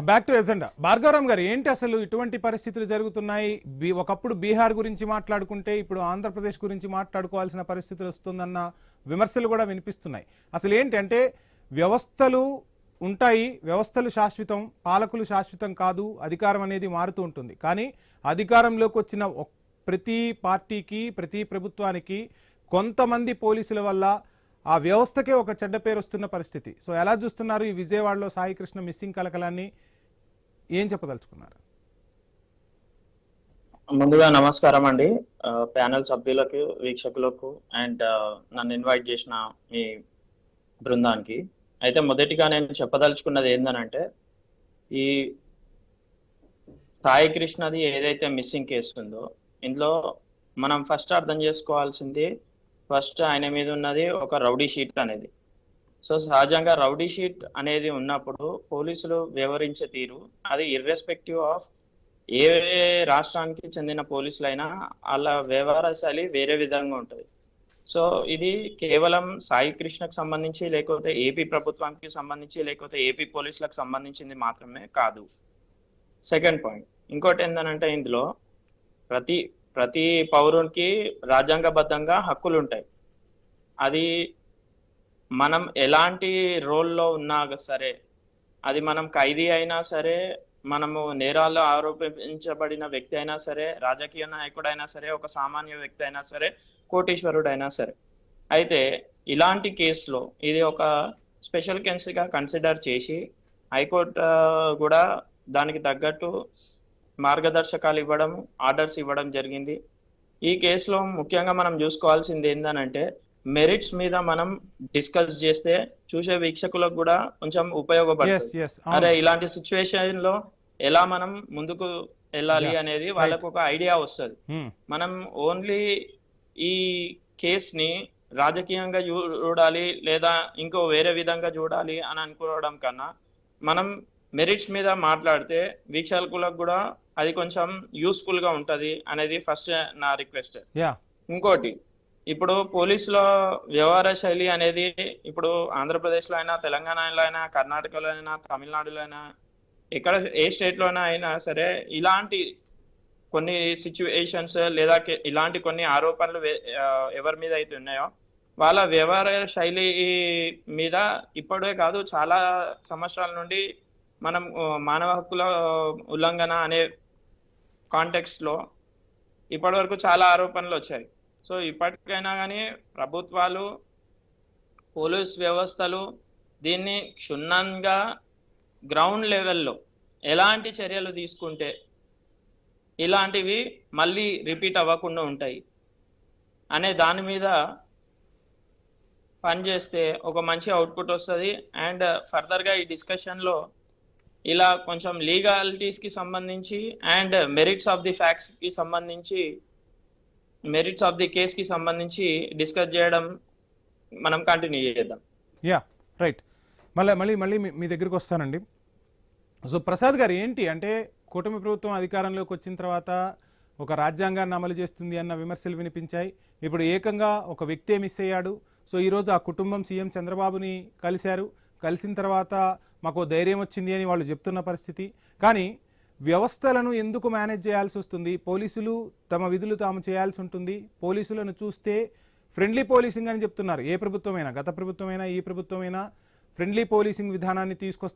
Back to agenda. Bhargav Ram గారు, ఏంటి అసలు ఇటువంటి పరిస్థితులు జరుగుతున్నాయి? ఒకప్పుడు బీహార్ గురించి మాట్లాడుకుంటే ఇప్పుడు ఆంధ్రప్రదేశ్ గురించి మాట్లాడుకోవాల్సిన పరిస్థితులు వస్తుందన్న విమర్శలు కూడా వినిపిస్తున్నాయి. అసలు ఏంటి అంటే, వ్యవస్థలు ఉంటాయి, వ్యవస్థలు శాశ్వతం, పాలకులు శాశ్వతం కాదు, అధికారం అనేది మారుతూ ఉంటుంది. కానీ అధికారంలోకి వచ్చిన ప్రతి పార్టీకి, ప్రతి ప్రభుత్వానికి కొంతమంది పోలీసుల వల్ల ఆ వ్యవస్థకే ఒక చెడ్డ పేరు వస్తున్న పరిస్థితి. సో ఎలా చూస్తున్నారు ఈ విజయవాడలో సాయికృష్ణ మిస్సింగ్ కలకలాన్ని? ఏం చెప్పదలుచుకున్నారు? ముందుగా నమస్కారం అండి, ప్యానెల్ సభ్యులకు, వీక్షకులకు అండ్ నన్ను ఇన్వైట్ చేసిన మీ బృందానికి. అయితే మొదటిగా నేను చెప్పదలుచుకున్నది ఏందనంటే, ఈ సాయికృష్ణది ఏదైతే మిస్సింగ్ కేసు ఉందో, ఇందులో మనం ఫస్ట్ అర్థం చేసుకోవాల్సింది, ఫస్ట్ ఆయన మీద ఉన్నది ఒక రౌడీ షీట్ అనేది. సో సహజంగా రౌడీ షీట్ అనేది ఉన్నప్పుడు పోలీసులు వ్యవహరించే తీరు అది ఇర్రెస్పెక్టివ్ ఆఫ్ ఏ రాష్ట్రానికి చెందిన పోలీసులైనా వాళ్ళ వ్యవహార శైలి వేరే విధంగా ఉంటుంది. సో ఇది కేవలం సాయి కృష్ణకు సంబంధించి, లేకపోతే ఏపీ ప్రభుత్వానికి సంబంధించి, లేకపోతే ఏపీ పోలీసులకు సంబంధించింది మాత్రమే కాదు. సెకండ్ పాయింట్ ఇంకోటి ఏంటంటే, ఇందులో ప్రతి పౌరునికి రాజ్యాంగబద్ధంగా హక్కులు ఉంటాయి. అది మనం ఎలాంటి రోల్లో ఉన్నా సరే, అది మనం ఖైదీ అయినా సరే, మనము నేరాల్లో ఆరోపించబడిన వ్యక్తి అయినా సరే, రాజకీయ నాయకుడైనా సరే, ఒక సామాన్య వ్యక్తి అయినా సరే, కోటీశ్వరుడైనా సరే. అయితే ఇలాంటి కేసులో ఇది ఒక స్పెషల్ కేసుగా కన్సిడర్ చేసి హైకోర్టు కూడా దానికి తగ్గట్టు మార్గదర్శకాలు ఇవ్వడం, ఆర్డర్స్ ఇవ్వడం జరిగింది. ఈ కేసులో ముఖ్యంగా మనం చూసుకోవాల్సింది ఏంటంటే, మెరిట్స్ మీద మనం డిస్కస్ చేస్తే చూసే వీక్షకులకు కూడా కొంచెం ఉపయోగపడుతుంది. అరే ఇలాంటి సిచ్యువేషన్ లో ఎలా మనం ముందుకు వెళ్ళాలి అనేది వాళ్ళకు ఒక ఐడియా వస్తుంది. మనం ఓన్లీ ఈ కేస్ ని రాజకీయంగా చూడాలి లేదా ఇంకో వేరే విధంగా చూడాలి అని అనుకోవడం కన్నా, మనం మెరిట్స్ మీద మాట్లాడితే వీక్షకులకు కూడా అది కొంచెం యూస్ఫుల్ గా ఉంటది అనేది ఫస్ట్ నా రిక్వెస్ట్. ఇంకోటి, ఇప్పుడు పోలీసుల వ్యవహార శైలి అనేది ఇప్పుడు ఆంధ్రప్రదేశ్లో అయినా, తెలంగాణలో అయినా, కర్ణాటకలో అయినా, తమిళనాడులో అయినా, ఎక్కడ ఏ స్టేట్లో అయినా సరే, ఇలాంటి కొన్ని సిచ్యువేషన్స్ లేదా ఇలాంటి కొన్ని ఆరోపణలు ఎవరి మీద అయితే ఉన్నాయో వాళ్ళ వ్యవహార శైలి మీద ఇప్పుడే కాదు, చాలా సంవత్సరాల నుండి మనం మానవ హక్కుల ఉల్లంఘన అనే కాంటెక్స్ట్ లో ఇప్పటి వరకు చాలా ఆరోపణలు వచ్చాయి. సో ఇప్పటికైనా కానీ ప్రభుత్వాలు, పోలీస్ వ్యవస్థలు దీన్ని క్షుణ్ణంగా గ్రౌండ్ లెవెల్లో ఎలాంటి చర్యలు తీసుకుంటే ఇలాంటివి మళ్ళీ రిపీట్ అవ్వకుండా ఉంటాయి అనే దాని మీద పనిచేస్తే ఒక మంచి అవుట్పుట్ వస్తుంది. అండ్ ఫర్దర్గా ఈ డిస్కషన్లో ఇలా కొంచెం లీగాలిటీస్కి సంబంధించి అండ్ మెరిట్స్ ఆఫ్ ది ఫ్యాక్ట్స్కి సంబంధించి, మెరిట్స్ ఆఫ్ ది కేస్కి సంబంధించి డిస్కస్ చేయడం మనం కంటిన్యూ చేద్దాం. రైట్. మళ్ళీ మీ దగ్గరికి వస్తానండి. సో ప్రసాద్ గారు, ఏంటి అంటే, కూటమి ప్రభుత్వం అధికారంలోకి వచ్చిన తర్వాత ఒక రాజ్యాంగాన్ని అమలు చేస్తుంది అన్న విమర్శలు వినిపించాయి. ఇప్పుడు ఏకంగా ఒక వ్యక్తే మిస్ అయ్యాడు. సో ఈరోజు ఆ కుటుంబం సీఎం చంద్రబాబుని కలిశారు. కలిసిన తర్వాత మాకు ధైర్యం వచ్చింది అని వాళ్ళు చెప్తున్న పరిస్థితి. కానీ వ్యవస్థలను ఎందుకు మేనేజ్ చేయాల్సి వస్తుంది? పోలీసులు తమ విధులు తాము చేయాల్సి ఉంటుంది. పోలీసులను చూస్తే ఫ్రెండ్లీ పోలీసింగ్ అని చెప్తున్నారు. ఏ ప్రభుత్వమైనా, గత ప్రభుత్వమైనా, ఈ ప్రభుత్వమైనా ఫ్రెండ్లీ పోలీసింగ్ విధానాన్ని తీసుకొస్తాం